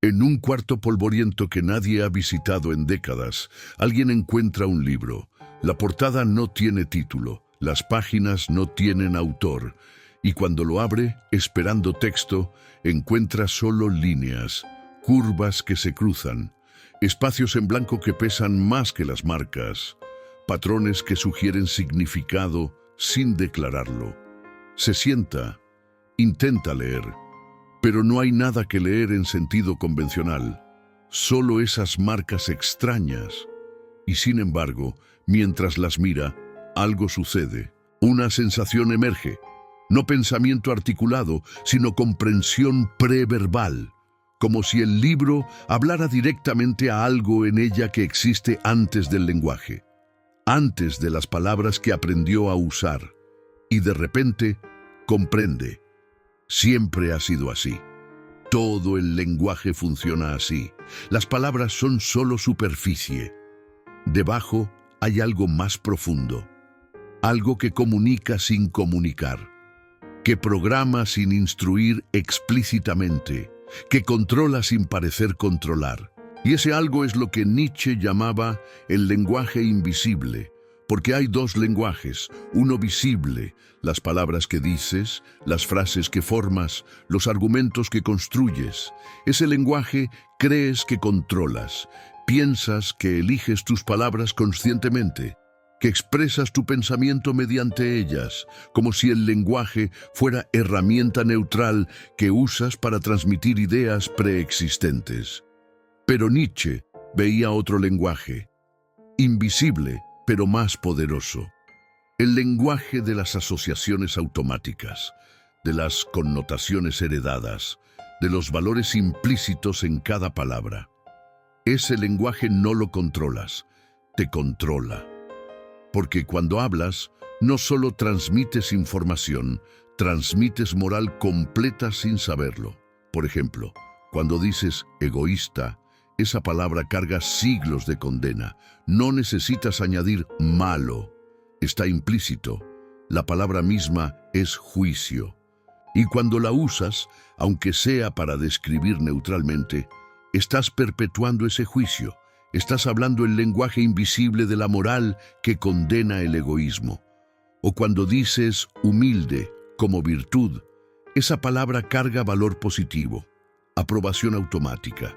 En un cuarto polvoriento que nadie ha visitado en décadas, alguien encuentra un libro. La portada no tiene título, las páginas no tienen autor, y cuando lo abre, esperando texto, encuentra solo líneas, curvas que se cruzan, espacios en blanco que pesan más que las marcas, patrones que sugieren significado sin declararlo. Se sienta, intenta leer, pero no hay nada que leer en sentido convencional, solo esas marcas extrañas. Y sin embargo, mientras las mira, algo sucede. Una sensación emerge, no pensamiento articulado, sino comprensión preverbal, como si el libro hablara directamente a algo en ella que existe antes del lenguaje, antes de las palabras que aprendió a usar, y de repente comprende. Siempre ha sido así. Todo el lenguaje funciona así. Las palabras son solo superficie. Debajo hay algo más profundo, algo que comunica sin comunicar, que programa sin instruir explícitamente, que controla sin parecer controlar. Y ese algo es lo que Nietzsche llamaba el lenguaje invisible, porque hay dos lenguajes, uno visible, las palabras que dices, las frases que formas, los argumentos que construyes. Ese lenguaje crees que controlas, piensas que eliges tus palabras conscientemente, que expresas tu pensamiento mediante ellas, como si el lenguaje fuera herramienta neutral que usas para transmitir ideas preexistentes. Pero Nietzsche veía otro lenguaje, invisible, pero más poderoso. El lenguaje de las asociaciones automáticas, de las connotaciones heredadas, de los valores implícitos en cada palabra. Ese lenguaje no lo controlas, te controla. Porque cuando hablas, no solo transmites información, transmites moral completa sin saberlo. Por ejemplo, cuando dices egoísta, esa palabra carga siglos de condena. No necesitas añadir malo. Está implícito. La palabra misma es juicio. Y cuando la usas, aunque sea para describir neutralmente, estás perpetuando ese juicio. Estás hablando el lenguaje invisible de la moral que condena el egoísmo. O cuando dices humilde como virtud, esa palabra carga valor positivo, aprobación automática.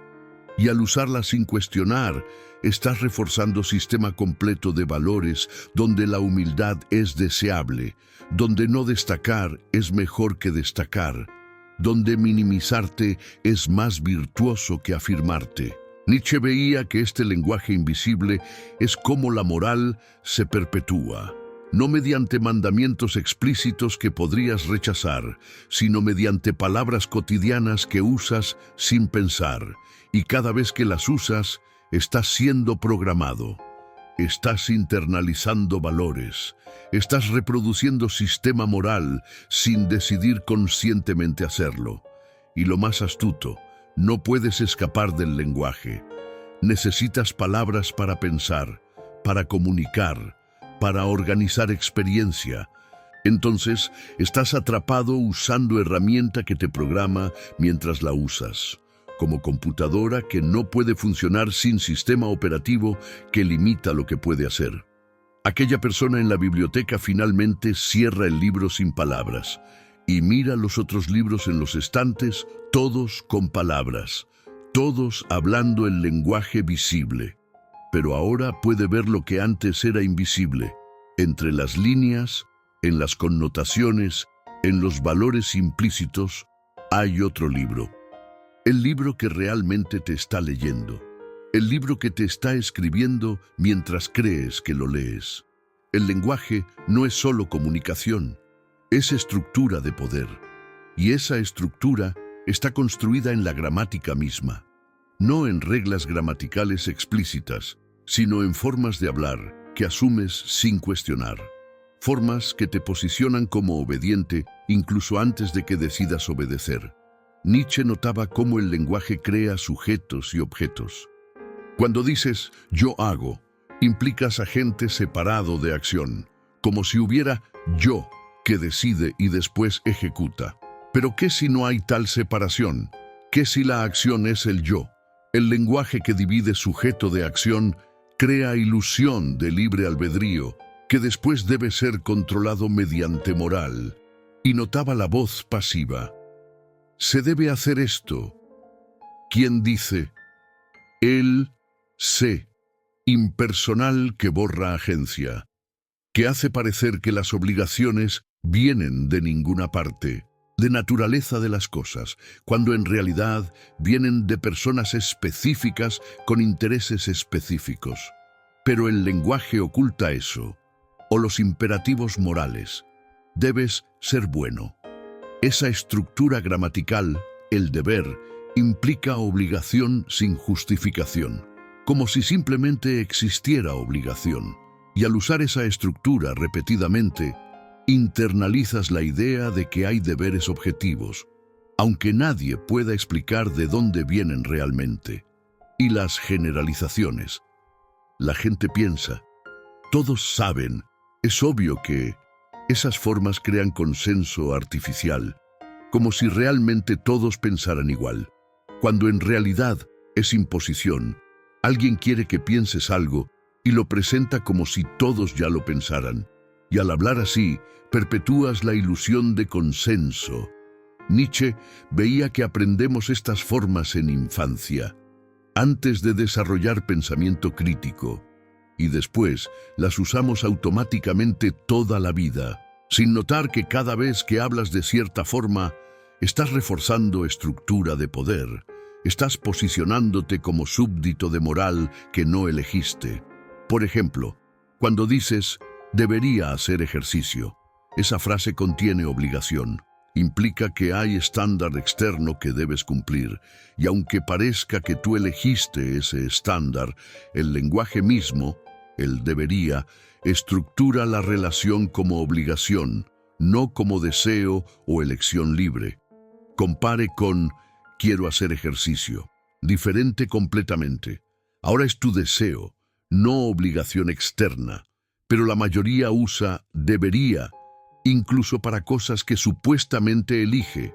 Y al usarla sin cuestionar, estás reforzando sistema completo de valores donde la humildad es deseable, donde no destacar es mejor que destacar, donde minimizarte es más virtuoso que afirmarte. Nietzsche veía que este lenguaje invisible es como la moral se perpetúa, no mediante mandamientos explícitos que podrías rechazar, sino mediante palabras cotidianas que usas sin pensar, y cada vez que las usas, estás siendo programado. Estás internalizando valores, estás reproduciendo sistema moral sin decidir conscientemente hacerlo. Y lo más astuto, no puedes escapar del lenguaje. Necesitas palabras para pensar, para comunicar, para organizar experiencia. Entonces, estás atrapado usando herramienta que te programa mientras la usas, como computadora que no puede funcionar sin sistema operativo que limita lo que puede hacer. Aquella persona en la biblioteca finalmente cierra el libro sin palabras y mira los otros libros en los estantes, todos con palabras, todos hablando el lenguaje visible. Pero ahora puede ver lo que antes era invisible, entre las líneas, en las connotaciones, en los valores implícitos, hay otro libro. El libro que realmente te está leyendo. El libro que te está escribiendo mientras crees que lo lees. El lenguaje no es solo comunicación, es estructura de poder. Y esa estructura está construida en la gramática misma. No en reglas gramaticales explícitas, sino en formas de hablar que asumes sin cuestionar. Formas que te posicionan como obediente incluso antes de que decidas obedecer. Nietzsche notaba cómo el lenguaje crea sujetos y objetos. Cuando dices yo hago, implicas agente separado de acción, como si hubiera yo que decide y después ejecuta. Pero ¿qué si no hay tal separación? ¿Qué si la acción es el yo? El lenguaje que divide sujeto de acción crea ilusión de libre albedrío, que después debe ser controlado mediante moral. Y notaba la voz pasiva. Se debe hacer esto. ¿Quién dice? Él, sé, impersonal que borra agencia, que hace parecer que las obligaciones vienen de ninguna parte, de naturaleza de las cosas, cuando en realidad vienen de personas específicas con intereses específicos. Pero el lenguaje oculta eso, o los imperativos morales. Debes ser bueno. Esa estructura gramatical, el deber, implica obligación sin justificación, como si simplemente existiera obligación. Y al usar esa estructura repetidamente, internalizas la idea de que hay deberes objetivos, aunque nadie pueda explicar de dónde vienen realmente. Y las generalizaciones. La gente piensa, todos saben, es obvio que esas formas crean consenso artificial, como si realmente todos pensaran igual, cuando en realidad es imposición. Alguien quiere que pienses algo y lo presenta como si todos ya lo pensaran, y al hablar así, perpetúas la ilusión de consenso. Nietzsche veía que aprendemos estas formas en infancia, antes de desarrollar pensamiento crítico, y después las usamos automáticamente toda la vida, sin notar que cada vez que hablas de cierta forma, estás reforzando estructura de poder, estás posicionándote como súbdito de moral que no elegiste. Por ejemplo, cuando dices, debería hacer ejercicio, esa frase contiene obligación. Implica que hay estándar externo que debes cumplir, y aunque parezca que tú elegiste ese estándar, el lenguaje mismo, el debería, estructura la relación como obligación, no como deseo o elección libre. Compare con quiero hacer ejercicio, diferente completamente. Ahora es tu deseo, no obligación externa, pero la mayoría usa debería, incluso para cosas que supuestamente elige,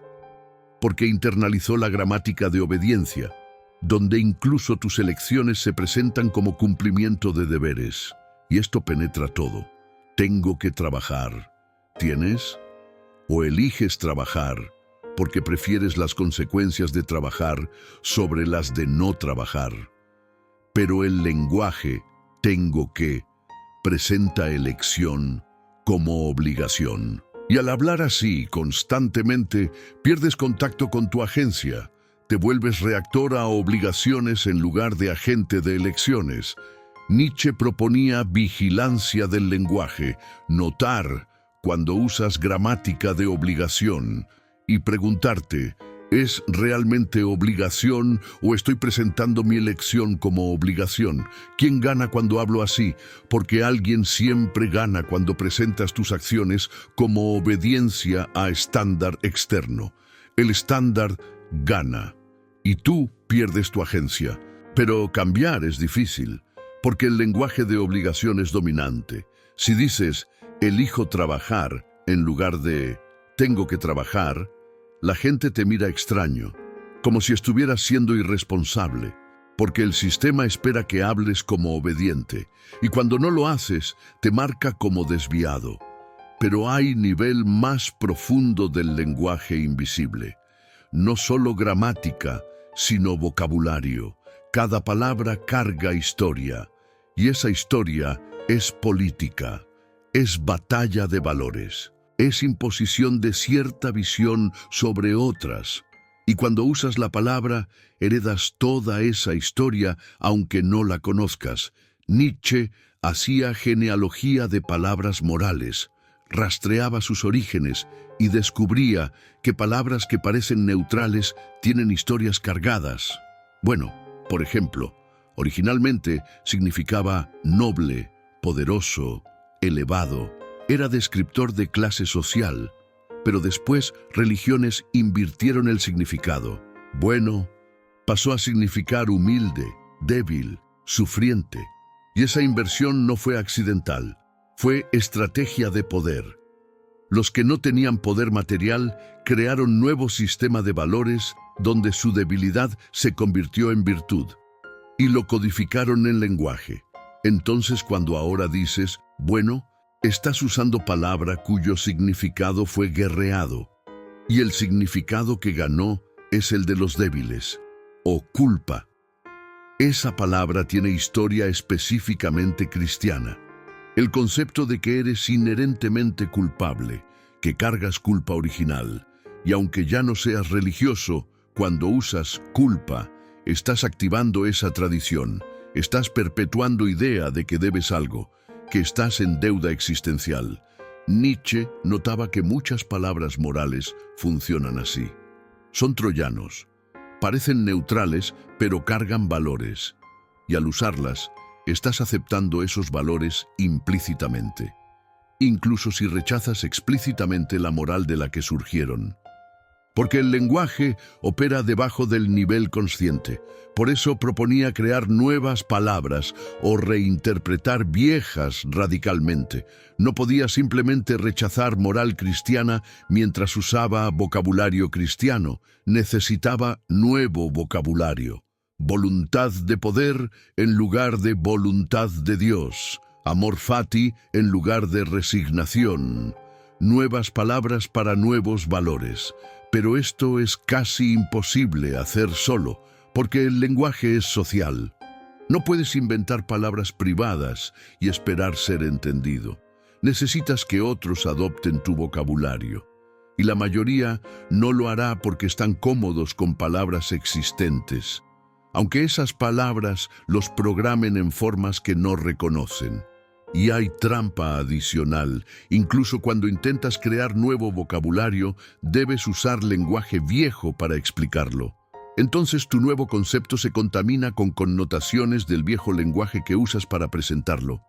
porque internalizó la gramática de obediencia, donde incluso tus elecciones se presentan como cumplimiento de deberes. Y esto penetra todo. Tengo que trabajar. ¿Tienes? ¿O eliges trabajar porque prefieres las consecuencias de trabajar sobre las de no trabajar? Pero el lenguaje, tengo que, presenta elección como obligación. Y al hablar así constantemente, pierdes contacto con tu agencia. Te vuelves reactor a obligaciones en lugar de agente de elecciones. Nietzsche proponía vigilancia del lenguaje, notar cuando usas gramática de obligación y preguntarte, ¿es realmente obligación o estoy presentando mi elección como obligación? ¿Quién gana cuando hablo así? Porque alguien siempre gana cuando presentas tus acciones como obediencia a estándar externo. El estándar gana y tú pierdes tu agencia. Pero cambiar es difícil, porque el lenguaje de obligación es dominante. Si dices, elijo trabajar, en lugar de, tengo que trabajar, la gente te mira extraño, como si estuvieras siendo irresponsable, porque el sistema espera que hables como obediente, y cuando no lo haces, te marca como desviado. Pero hay nivel más profundo del lenguaje invisible. No solo gramática, sino vocabulario. Cada palabra carga historia, y esa historia es política, es batalla de valores, es imposición de cierta visión sobre otras. Y cuando usas la palabra, heredas toda esa historia, aunque no la conozcas. Nietzsche hacía genealogía de palabras morales, rastreaba sus orígenes y descubría que palabras que parecen neutrales tienen historias cargadas. Bueno, por ejemplo, originalmente significaba noble, poderoso, elevado. Era descriptor de clase social, pero después religiones invirtieron el significado. Bueno, pasó a significar humilde, débil, sufriente. Y esa inversión no fue accidental, fue estrategia de poder. Los que no tenían poder material crearon nuevo sistema de valores donde su debilidad se convirtió en virtud, y lo codificaron en lenguaje. Entonces, cuando ahora dices, bueno, estás usando palabra cuyo significado fue guerreado, y el significado que ganó es el de los débiles, o culpa. Esa palabra tiene historia específicamente cristiana. El concepto de que eres inherentemente culpable, que cargas culpa original, y aunque ya no seas religioso, cuando usas culpa, estás activando esa tradición, estás perpetuando idea de que debes algo, que estás en deuda existencial. Nietzsche notaba que muchas palabras morales funcionan así. Son troyanos. Parecen neutrales, pero cargan valores. Y al usarlas, estás aceptando esos valores implícitamente, incluso si rechazas explícitamente la moral de la que surgieron. Porque el lenguaje opera debajo del nivel consciente. Por eso proponía crear nuevas palabras o reinterpretar viejas radicalmente. No podía simplemente rechazar moral cristiana mientras usaba vocabulario cristiano. Necesitaba nuevo vocabulario. Voluntad de poder en lugar de voluntad de Dios. Amor fati en lugar de resignación. Nuevas palabras para nuevos valores. Pero esto es casi imposible hacer solo, porque el lenguaje es social. No puedes inventar palabras privadas y esperar ser entendido. Necesitas que otros adopten tu vocabulario. Y la mayoría no lo hará porque están cómodos con palabras existentes, aunque esas palabras los programen en formas que no reconocen. Y hay trampa adicional. Incluso cuando intentas crear nuevo vocabulario, debes usar lenguaje viejo para explicarlo. Entonces tu nuevo concepto se contamina con connotaciones del viejo lenguaje que usas para presentarlo.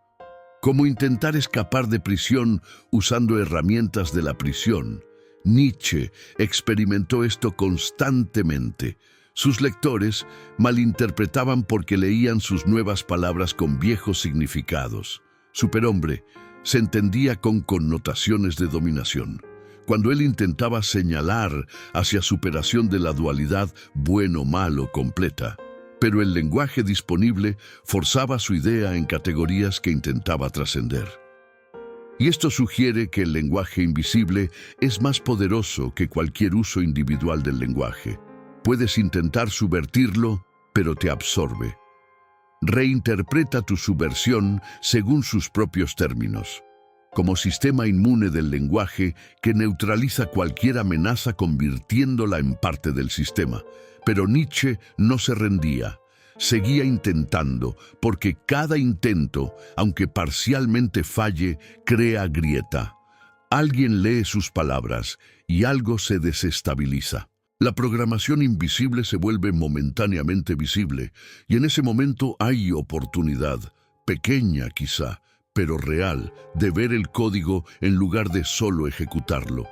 Como intentar escapar de prisión usando herramientas de la prisión. Nietzsche experimentó esto constantemente. Sus lectores malinterpretaban porque leían sus nuevas palabras con viejos significados. Superhombre se entendía con connotaciones de dominación. Cuando él intentaba señalar hacia superación de la dualidad bueno-malo completa, pero el lenguaje disponible forzaba su idea en categorías que intentaba trascender. Y esto sugiere que el lenguaje invisible es más poderoso que cualquier uso individual del lenguaje. Puedes intentar subvertirlo, pero te absorbe. Reinterpreta tu subversión según sus propios términos, como sistema inmune del lenguaje que neutraliza cualquier amenaza convirtiéndola en parte del sistema. Pero Nietzsche no se rendía, seguía intentando, porque cada intento, aunque parcialmente falle, crea grieta. Alguien lee sus palabras y algo se desestabiliza. La programación invisible se vuelve momentáneamente visible, y en ese momento hay oportunidad, pequeña quizá, pero real, de ver el código en lugar de solo ejecutarlo.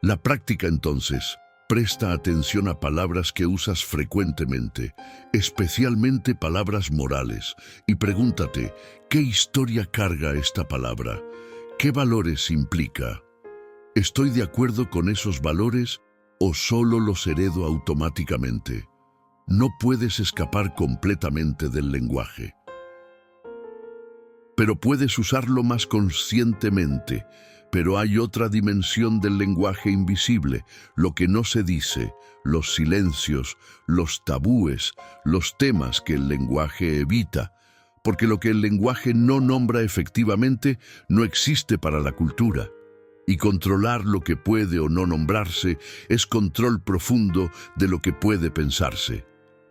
La práctica entonces, presta atención a palabras que usas frecuentemente, especialmente palabras morales, y pregúntate, ¿qué historia carga esta palabra? ¿Qué valores implica? ¿Estoy de acuerdo con esos valores o solo los heredo automáticamente? No puedes escapar completamente del lenguaje. Pero puedes usarlo más conscientemente. Pero hay otra dimensión del lenguaje invisible, lo que no se dice, los silencios, los tabúes, los temas que el lenguaje evita. Porque lo que el lenguaje no nombra efectivamente no existe para la cultura. Y controlar lo que puede o no nombrarse es control profundo de lo que puede pensarse.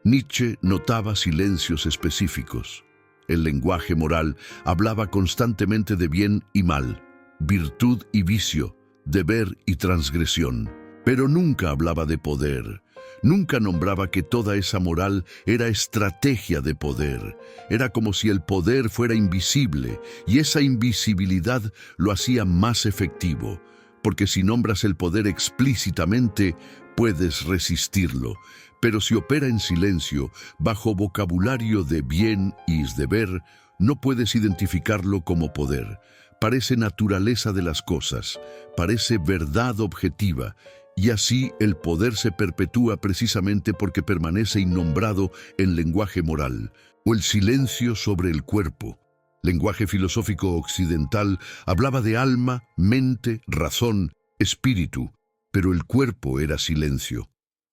Nietzsche notaba silencios específicos. El lenguaje moral hablaba constantemente de bien y mal, virtud y vicio, deber y transgresión, pero nunca hablaba de poder. Nunca nombraba que toda esa moral era estrategia de poder. Era como si el poder fuera invisible, y esa invisibilidad lo hacía más efectivo, porque si nombras el poder explícitamente, puedes resistirlo. Pero si opera en silencio, bajo vocabulario de bien y deber, no puedes identificarlo como poder. Parece naturaleza de las cosas, parece verdad objetiva, Y así el poder se perpetúa precisamente porque permanece innombrado en lenguaje moral, o el silencio sobre el cuerpo. Lenguaje filosófico occidental hablaba de alma, mente, razón, espíritu, pero el cuerpo era silencio.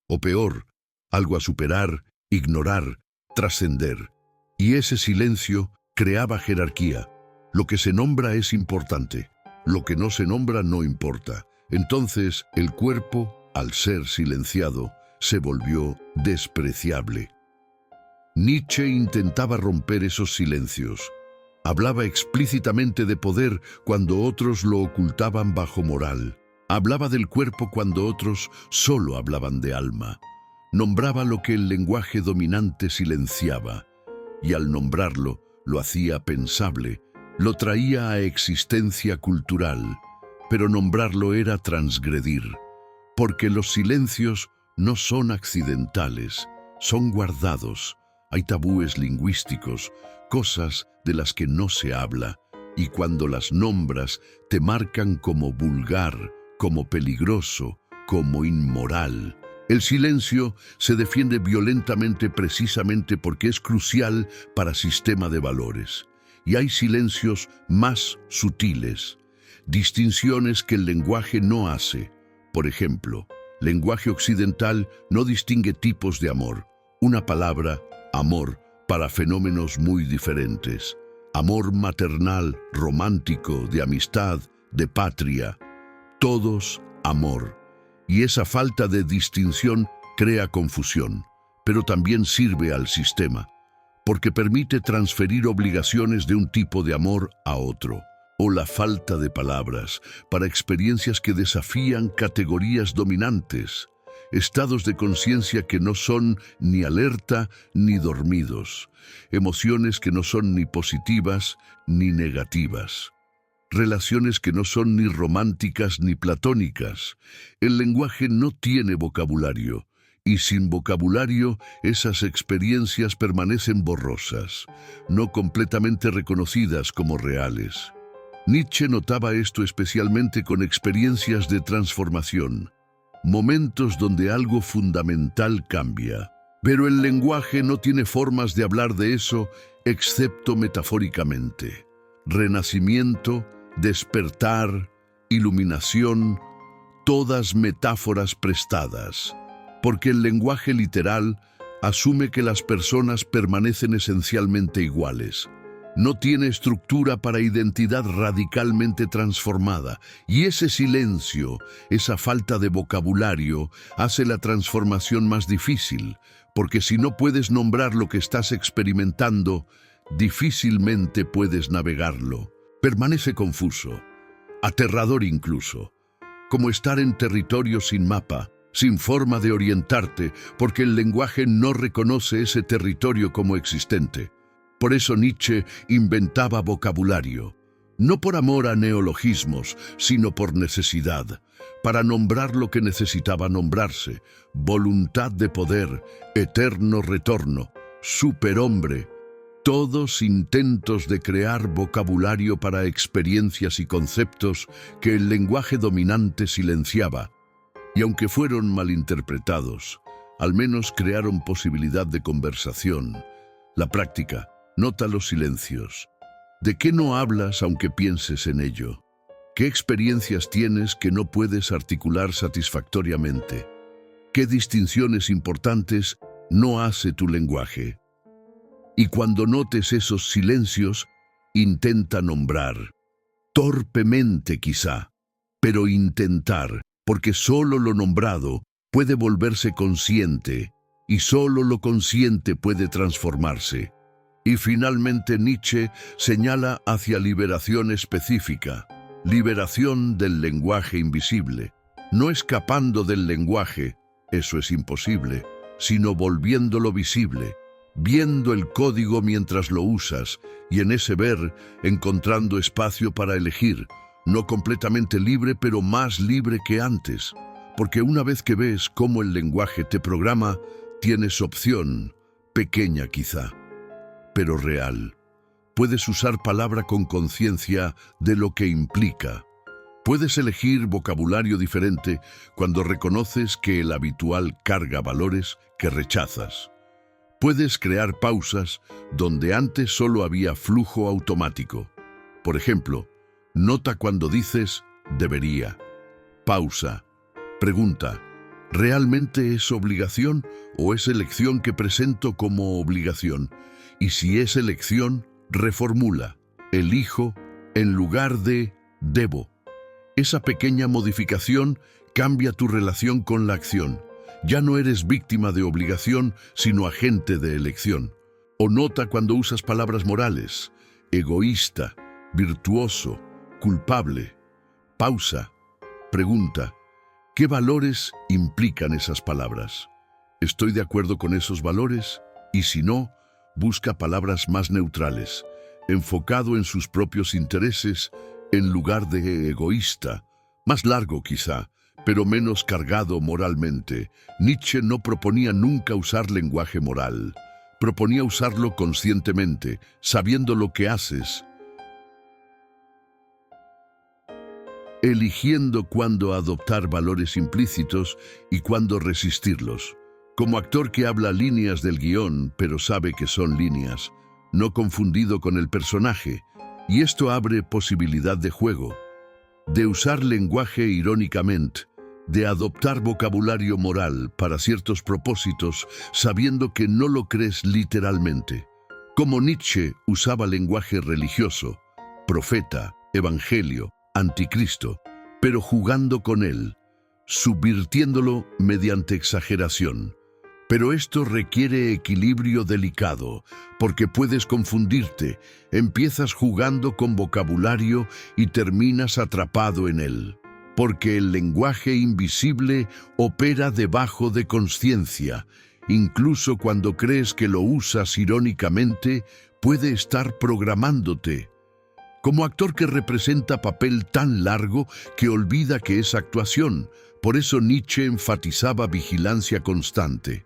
O peor, algo a superar, ignorar, trascender. Y ese silencio creaba jerarquía. Lo que se nombra es importante, lo que no se nombra no importa. Entonces el cuerpo, al ser silenciado, se volvió despreciable. Nietzsche intentaba romper esos silencios. Hablaba explícitamente de poder cuando otros lo ocultaban bajo moral. Hablaba del cuerpo cuando otros solo hablaban de alma. Nombraba lo que el lenguaje dominante silenciaba, y al nombrarlo, lo hacía pensable, lo traía a existencia cultural, pero nombrarlo era transgredir, porque los silencios no son accidentales, son guardados. Hay tabúes lingüísticos, cosas de las que no se habla, y cuando las nombras te marcan como vulgar, como peligroso, como inmoral. El silencio se defiende violentamente precisamente porque es crucial para sistema de valores. Y hay silencios más sutiles, distinciones que el lenguaje no hace. Por ejemplo, lenguaje occidental no distingue tipos de amor. Una palabra, amor, para fenómenos muy diferentes. Amor maternal, romántico, de amistad, de patria. Todos amor. Y esa falta de distinción crea confusión, pero también sirve al sistema, porque permite transferir obligaciones de un tipo de amor a otro, o la falta de palabras para experiencias que desafían categorías dominantes, estados de conciencia que no son ni alerta ni dormidos, emociones que no son ni positivas ni negativas. Relaciones que no son ni románticas ni platónicas. El lenguaje no tiene vocabulario, y sin vocabulario esas experiencias permanecen borrosas, no completamente reconocidas como reales. Nietzsche notaba esto especialmente con experiencias de transformación, momentos donde algo fundamental cambia. Pero el lenguaje no tiene formas de hablar de eso excepto metafóricamente. Renacimiento, despertar, iluminación, todas metáforas prestadas, porque el lenguaje literal asume que las personas permanecen esencialmente iguales. No tiene estructura para identidad radicalmente transformada, y ese silencio, esa falta de vocabulario, hace la transformación más difícil, porque si no puedes nombrar lo que estás experimentando, difícilmente puedes navegarlo. Permanece confuso, aterrador incluso, como estar en territorio sin mapa, sin forma de orientarte, porque el lenguaje no reconoce ese territorio como existente. Por eso Nietzsche inventaba vocabulario, no por amor a neologismos, sino por necesidad, para nombrar lo que necesitaba nombrarse: voluntad de poder, eterno retorno, superhombre. Todos intentos de crear vocabulario para experiencias y conceptos que el lenguaje dominante silenciaba. Y aunque fueron malinterpretados, al menos crearon posibilidad de conversación. La práctica nota los silencios. ¿De qué no hablas aunque pienses en ello? ¿Qué experiencias tienes que no puedes articular satisfactoriamente? ¿Qué distinciones importantes no hace tu lenguaje? Y cuando notes esos silencios, intenta nombrar. Torpemente quizá, pero intentar, porque solo lo nombrado puede volverse consciente, y solo lo consciente puede transformarse. Y finalmente Nietzsche señala hacia liberación específica, liberación del lenguaje invisible, no escapando del lenguaje, eso es imposible, sino volviéndolo visible, viendo el código mientras lo usas, y en ese ver encontrando espacio para elegir, no completamente libre, pero más libre que antes, porque una vez que ves cómo el lenguaje te programa, tienes opción, pequeña quizá, pero real. Puedes usar palabra con conciencia de lo que implica. Puedes elegir vocabulario diferente cuando reconoces que el habitual carga valores que rechazas. Puedes crear pausas donde antes solo había flujo automático. Por ejemplo, nota cuando dices debería. Pausa. Pregunta: ¿realmente es obligación o es elección que presento como obligación? Y si es elección, reformula: elijo en lugar de debo. Esa pequeña modificación cambia tu relación con la acción. Ya no eres víctima de obligación, sino agente de elección. O nota cuando usas palabras morales: egoísta, virtuoso, culpable. Pausa. Pregunta: ¿qué valores implican esas palabras? ¿Estoy de acuerdo con esos valores? Y si no, busca palabras más neutrales, enfocado en sus propios intereses, en lugar de egoísta, más largo quizá, pero menos cargado moralmente. Nietzsche no proponía nunca usar lenguaje moral. Proponía usarlo conscientemente, sabiendo lo que haces, eligiendo cuándo adoptar valores implícitos y cuándo resistirlos. Como actor que habla líneas del guión, pero sabe que son líneas, no confundido con el personaje, y esto abre posibilidad de juego, de usar lenguaje irónicamente, de adoptar vocabulario moral para ciertos propósitos, sabiendo que no lo crees literalmente. Como Nietzsche usaba lenguaje religioso, profeta, evangelio, anticristo, pero jugando con él, subvirtiéndolo mediante exageración. Pero esto requiere equilibrio delicado, porque puedes confundirte, empiezas jugando con vocabulario y terminas atrapado en él. Porque el lenguaje invisible opera debajo de conciencia. Incluso cuando crees que lo usas irónicamente, puede estar programándote. Como actor que representa papel tan largo que olvida que es actuación, por eso Nietzsche enfatizaba vigilancia constante.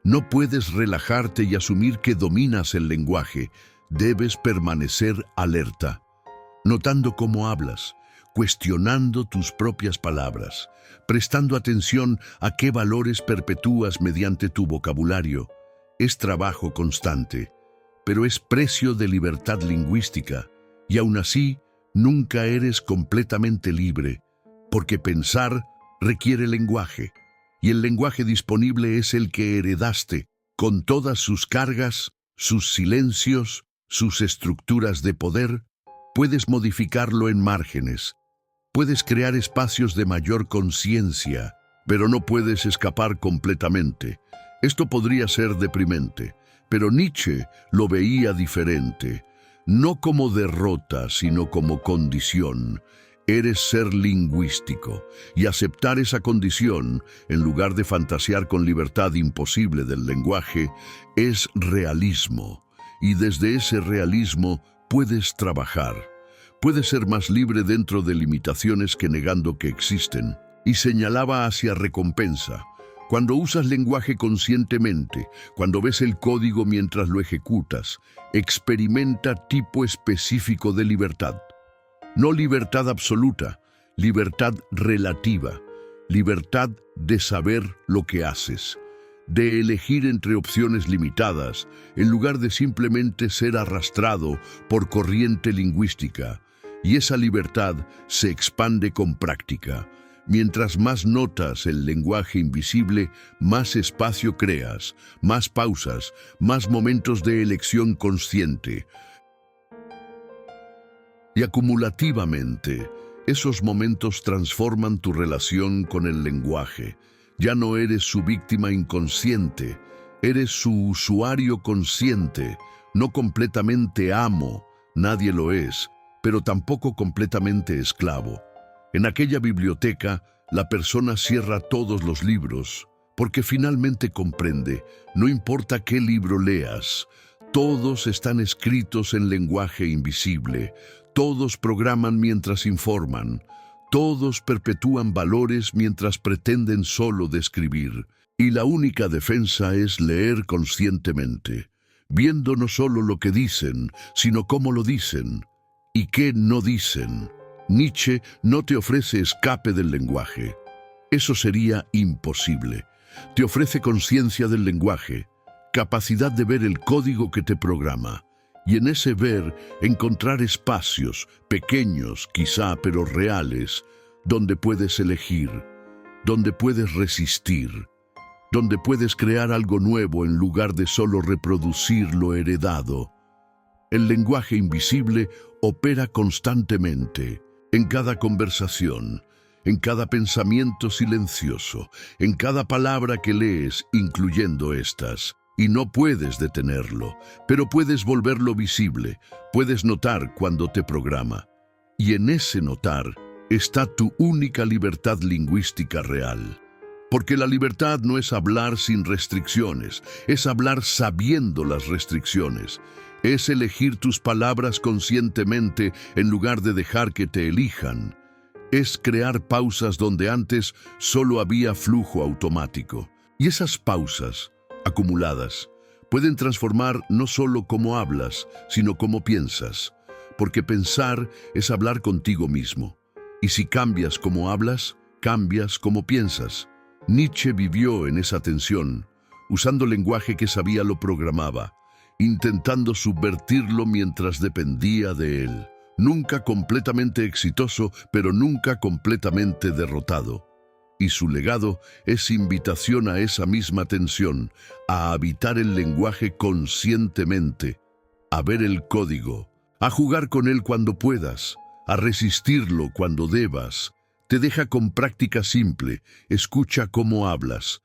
No puedes relajarte y asumir que dominas el lenguaje. Debes permanecer alerta, notando cómo hablas, cuestionando tus propias palabras, prestando atención a qué valores perpetúas mediante tu vocabulario. Es trabajo constante, pero es precio de libertad lingüística, y aún así nunca eres completamente libre, porque pensar requiere lenguaje. Y el lenguaje disponible es el que heredaste, con todas sus cargas, sus silencios, sus estructuras de poder. Puedes modificarlo en márgenes, puedes crear espacios de mayor conciencia, pero no puedes escapar completamente. Esto podría ser deprimente, pero Nietzsche lo veía diferente, no como derrota, sino como condición. Eres ser lingüístico, y aceptar esa condición, en lugar de fantasear con libertad imposible del lenguaje, es realismo. Y desde ese realismo puedes trabajar. Puedes ser más libre dentro de limitaciones que negando que existen. Y señalaba hacia recompensa. Cuando usas lenguaje conscientemente, cuando ves el código mientras lo ejecutas, experimenta tipo específico de libertad. No libertad absoluta, libertad relativa, libertad de saber lo que haces, de elegir entre opciones limitadas, en lugar de simplemente ser arrastrado por corriente lingüística. Y esa libertad se expande con práctica. Mientras más notas el lenguaje invisible, más espacio creas, más pausas, más momentos de elección consciente. Y acumulativamente, esos momentos transforman tu relación con el lenguaje. Ya no eres su víctima inconsciente, eres su usuario consciente, no completamente amo, nadie lo es, pero tampoco completamente esclavo. En aquella biblioteca, la persona cierra todos los libros, porque finalmente comprende, no importa qué libro leas, todos están escritos en lenguaje invisible. Todos programan mientras informan, todos perpetúan valores mientras pretenden solo describir, y la única defensa es leer conscientemente, viendo no solo lo que dicen, sino cómo lo dicen y qué no dicen. Nietzsche no te ofrece escape del lenguaje. Eso sería imposible. Te ofrece conciencia del lenguaje, capacidad de ver el código que te programa, y en ese ver encontrar espacios, pequeños quizá, pero reales, donde puedes elegir, donde puedes resistir, donde puedes crear algo nuevo en lugar de solo reproducir lo heredado. El lenguaje invisible opera constantemente, en cada conversación, en cada pensamiento silencioso, en cada palabra que lees, incluyendo estas. Y no puedes detenerlo, pero puedes volverlo visible, puedes notar cuando te programa. Y en ese notar está tu única libertad lingüística real. Porque la libertad no es hablar sin restricciones, es hablar sabiendo las restricciones. Es elegir tus palabras conscientemente en lugar de dejar que te elijan. Es crear pausas donde antes solo había flujo automático. Y esas pausas, acumuladas, pueden transformar no solo cómo hablas, sino cómo piensas. Porque pensar es hablar contigo mismo. Y si cambias cómo hablas, cambias cómo piensas. Nietzsche vivió en esa tensión, usando lenguaje que sabía lo programaba, intentando subvertirlo mientras dependía de él. Nunca completamente exitoso, pero nunca completamente derrotado. Y su legado es invitación a esa misma tensión, a habitar el lenguaje conscientemente, a ver el código, a jugar con él cuando puedas, a resistirlo cuando debas. Te deja con práctica simple, escucha cómo hablas.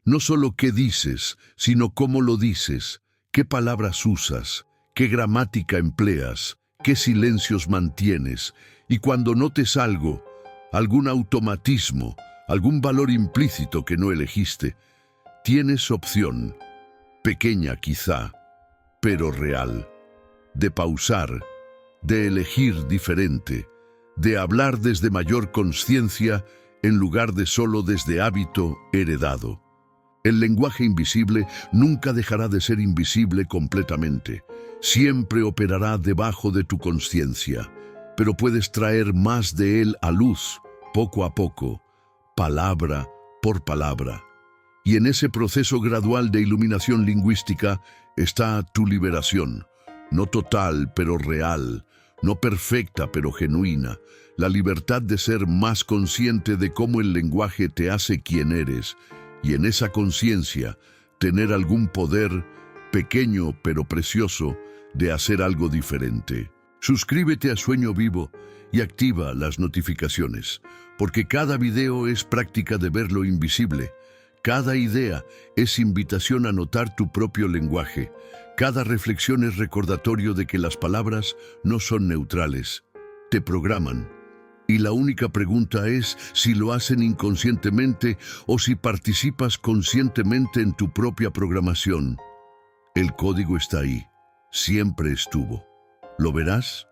No solo qué dices, sino cómo lo dices, qué palabras usas, qué gramática empleas, qué silencios mantienes, y cuando notes algo, algún automatismo, algún valor implícito que no elegiste, tienes opción, pequeña quizá, pero real, de pausar, de elegir diferente, de hablar desde mayor conciencia en lugar de solo desde hábito heredado. El lenguaje invisible nunca dejará de ser invisible completamente. Siempre operará debajo de tu conciencia, pero puedes traer más de él a luz, poco a poco, palabra por palabra. Y en ese proceso gradual de iluminación lingüística está tu liberación, no total pero real, no perfecta pero genuina, la libertad de ser más consciente de cómo el lenguaje te hace quien eres, y en esa conciencia tener algún poder, pequeño pero precioso, de hacer algo diferente. Suscríbete a Sueño Vivo y activa las notificaciones, porque cada video es práctica de ver lo invisible. Cada idea es invitación a notar tu propio lenguaje. Cada reflexión es recordatorio de que las palabras no son neutrales, te programan. Y la única pregunta es si lo hacen inconscientemente o si participas conscientemente en tu propia programación. El código está ahí, siempre estuvo. ¿Lo verás?